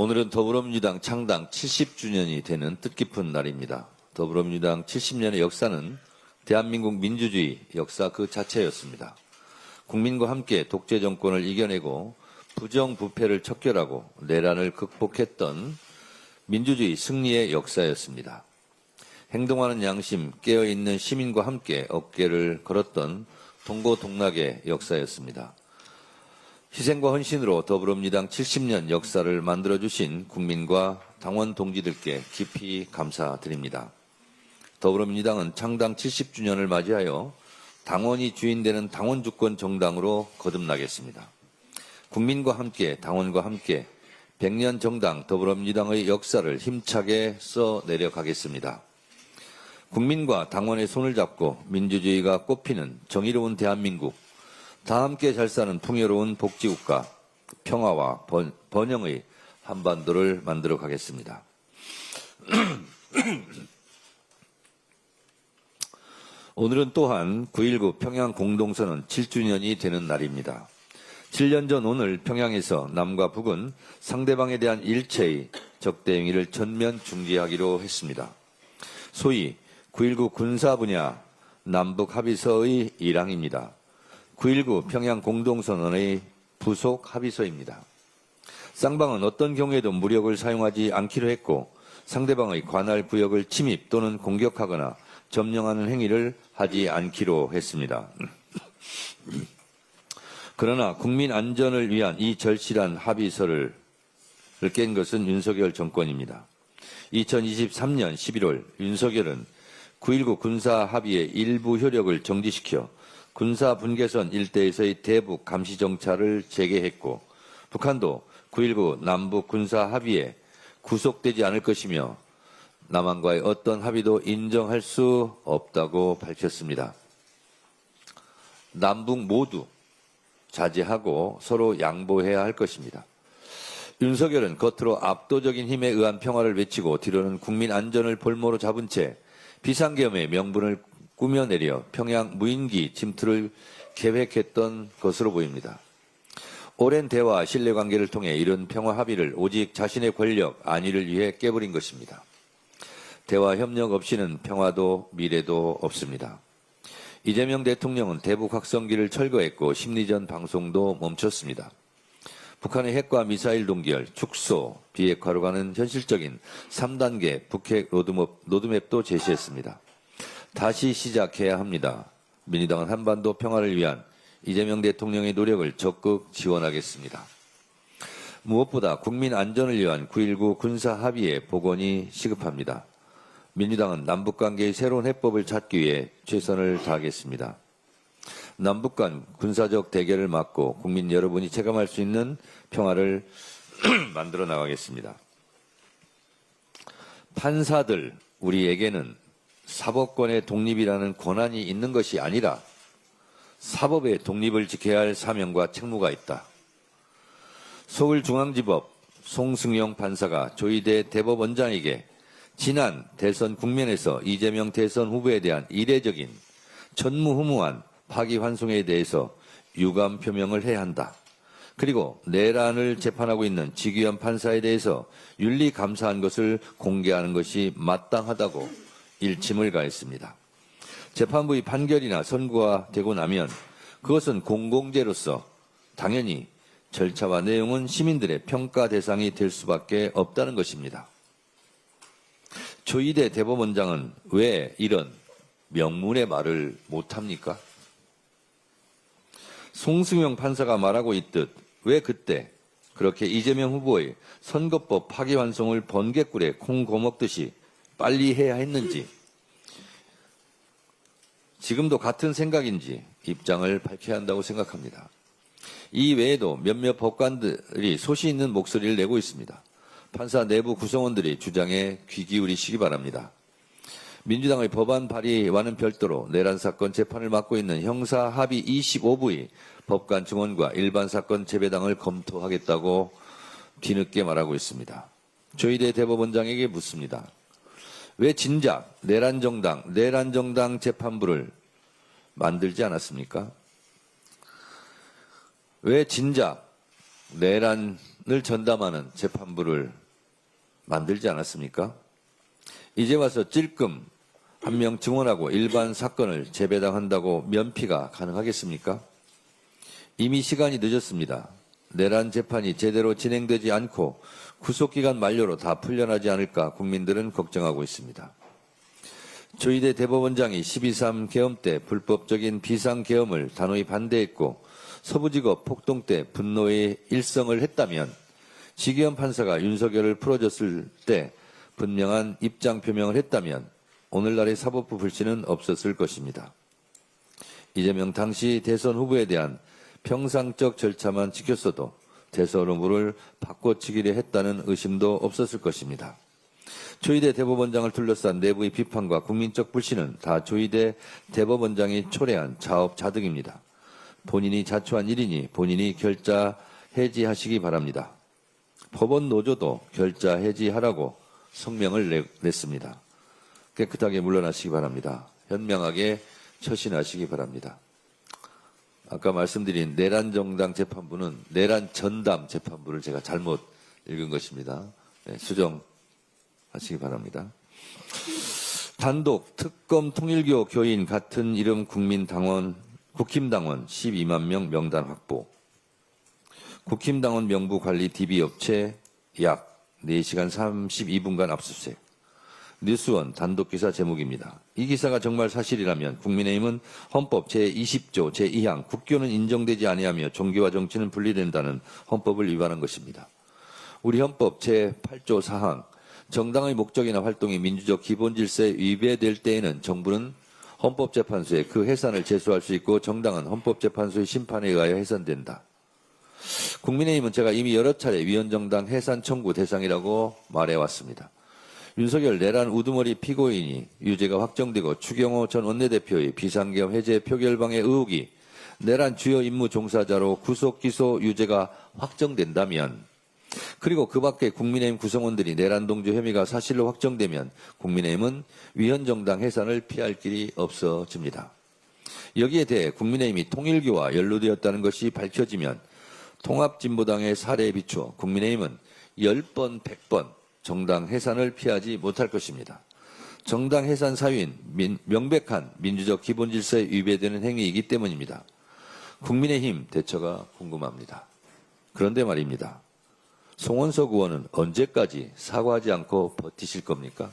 오늘은 더불어민주당 창당 70주년이 되는 뜻깊은 날입니다. 더불어민주당 70년의 역사는 대한민국 민주주의 역사 그 자체였습니다. 국민과 함께 독재 정권을 이겨내고 부정부패를 척결하고 내란을 극복했던 민주주의 승리의 역사였습니다. 행동하는 양심, 깨어있는 시민과 함께 어깨를 걸었던 동고동락의 역사였습니다. 희생과 헌신으로 더불어민주당 70년 역사를 만들어주신 국민과 당원 동지들께 깊이 감사드립니다. 더불어민주당은 창당 70주년을 맞이하여 당원이 주인되는 당원주권 정당으로 거듭나겠습니다. 국민과 함께, 당원과 함께 100년 정당 더불어민주당의 역사를 힘차게 써내려가겠습니다. 국민과 당원의 손을 잡고 민주주의가 꽃피는 정의로운 대한민국, 다 함께 잘 사는 풍요로운 복지국가, 평화와 번영의 한반도를 만들어 가겠습니다. 오늘은 또한 9.19 평양 공동선언 7주년이 되는 날입니다. 7년 전 오늘 평양에서 남과 북은 상대방에 대한 일체의 적대 행위를 전면 중지하기로 했습니다. 소위 9.19 군사 분야 남북 합의서의 일항입니다. 9.19 평양 공동선언의 부속 합의서입니다. 쌍방은 어떤 경우에도 무력을 사용하지 않기로 했고 상대방의 관할 구역을 침입 또는 공격하거나 점령하는 행위를 하지 않기로 했습니다. 그러나 국민 안전을 위한 이 절실한 합의서를 깬 것은 윤석열 정권입니다. 2023년 11월 윤석열은 9.19 군사 합의의 일부 효력을 정지시켜 군사 분계선 일대에서의 대북 감시 정찰을 재개했고 북한도 9.19 남북 군사 합의에 구속되지 않을 것이며 남한과의 어떤 합의도 인정할 수 없다고 밝혔습니다. 남북 모두 자제하고 서로 양보해야 할 것입니다. 윤석열은 겉으로 압도적인 힘에 의한 평화를 외치고 뒤로는 국민 안전을 볼모로 잡은 채 비상계엄의 명분을 꾸며내려 평양 무인기 침투를 계획했던 것으로 보입니다. 오랜 대화, 신뢰관계를 통해 이런 평화 합의를 오직 자신의 권력, 안위를 위해 깨버린 것입니다. 대화 협력 없이는 평화도 미래도 없습니다. 이재명 대통령은 대북 확성기를 철거했고 심리전 방송도 멈췄습니다. 북한의 핵과 미사일 동결, 축소, 비핵화로 가는 현실적인 3단계 북핵 로드맵도 제시했습니다. 다시 시작해야 합니다. 민주당은 한반도 평화를 위한 이재명 대통령의 노력을 적극 지원하겠습니다. 무엇보다 국민 안전을 위한 9.19 군사 합의의 복원이 시급합니다. 민주당은 남북관계의 새로운 해법을 찾기 위해 최선을 다하겠습니다. 남북 간 군사적 대결을 막고 국민 여러분이 체감할 수 있는 평화를 만들어 나가겠습니다. 판사들, 우리에게는 사법권의 독립이라는 권한이 있는 것이 아니라 사법의 독립을 지켜야 할 사명과 책무가 있다. 서울중앙지법 송승용 판사가 조희대 대법원장에게 지난 대선 국면에서 이재명 대선 후보에 대한 이례적인 전무후무한 파기환송에 대해서 유감 표명을 해야 한다. 그리고 내란을 재판하고 있는 지규현 판사에 대해서 윤리 감사한 것을 공개하는 것이 마땅하다고 일침을 가했습니다. 재판부의 판결이나 선고가 되고 나면 그것은 공공재로서 당연히 절차와 내용은 시민들의 평가 대상이 될 수밖에 없다는 것입니다. 조희대 대법원장은 왜 이런 명문의 말을 못합니까? 송승용 판사가 말하고 있듯 왜 그때 그렇게 이재명 후보의 선거법 파기환송을 번개꿀에 콩 거먹듯이 빨리 해야 했는지, 지금도 같은 생각인지 입장을 밝혀야 한다고 생각합니다. 이 외에도 몇몇 법관들이 소시 있는 목소리를 내고 있습니다. 판사 내부 구성원들이 주장에 귀 기울이시기 바랍니다. 민주당의 법안 발의와는 별도로 내란 사건 재판을 맡고 있는 형사 합의 25부의 법관 증언과 일반 사건 재배당을 검토하겠다고 뒤늦게 말하고 있습니다. 조희대 대법원장에게 묻습니다. 왜 진작 내란정당 재판부를 만들지 않았습니까? 왜 진작 내란을 전담하는 재판부를 만들지 않았습니까? 이제 와서 찔끔 한 명 증언하고 일반 사건을 재배당한다고 면피가 가능하겠습니까? 이미 시간이 늦었습니다. 내란 재판이 제대로 진행되지 않고 구속기간 만료로 다 풀려나지 않을까 국민들은 걱정하고 있습니다. 조희대 대법원장이 12.3 계엄 때 불법적인 비상계엄을 단호히 반대했고 서부지법 폭동 때 분노의 일성을 했다면 지기현 판사가 윤석열을 풀어줬을 때 분명한 입장 표명을 했다면 오늘날의 사법부 불씨는 없었을 것입니다. 이재명 당시 대선 후보에 대한 평상적 절차만 지켰어도 대선 후보를 바꿔치기를 했다는 의심도 없었을 것입니다. 조희대 대법원장을 둘러싼 내부의 비판과 국민적 불신은 다 조희대 대법원장이 초래한 자업자득입니다. 본인이 자초한 일이니 본인이 결자 해지하시기 바랍니다. 법원 노조도 결자 해지하라고 성명을 냈습니다. 깨끗하게 물러나시기 바랍니다. 현명하게 처신하시기 바랍니다. 아까 말씀드린 내란정당 재판부는 내란 전담 재판부를 제가 잘못 읽은 것입니다. 네, 수정하시기 바랍니다. 단독 특검 통일교 교인 같은 이름 국민당원, 국힘당원 12만 명 명단 확보. 국힘당원 명부 관리 DB업체 약 4시간 32분간 압수수색. 뉴스원 단독기사 제목입니다. 이 기사가 정말 사실이라면 국민의힘은 헌법 제20조 제2항 국교는 인정되지 아니하며 종교와 정치는 분리된다는 헌법을 위반한 것입니다. 우리 헌법 제8조 4항 정당의 목적이나 활동이 민주적 기본질서에 위배될 때에는 정부는 헌법재판소에 그 해산을 제소할 수 있고 정당은 헌법재판소의 심판에 의하여 해산된다. 국민의힘은 제가 이미 여러 차례 위헌정당 해산 청구 대상이라고 말해왔습니다. 윤석열 내란 우두머리 피고인이 유죄가 확정되고 추경호 전 원내대표의 비상계엄 해제 표결방해 의혹이 내란 주요 임무 종사자로 구속 기소 유죄가 확정된다면 그리고 그 밖에 국민의힘 구성원들이 내란 동조 혐의가 사실로 확정되면 국민의힘은 위헌정당 해산을 피할 길이 없어집니다. 여기에 대해 국민의힘이 통일교와 연루되었다는 것이 밝혀지면 통합진보당의 사례에 비추어 국민의힘은 10번, 100번 정당 해산을 피하지 못할 것입니다. 정당 해산 사유인 명백한 민주적 기본질서에 위배되는 행위이기 때문입니다. 국민의힘 대처가 궁금합니다. 그런데 말입니다. 송원석 의원은 언제까지 사과하지 않고 버티실 겁니까?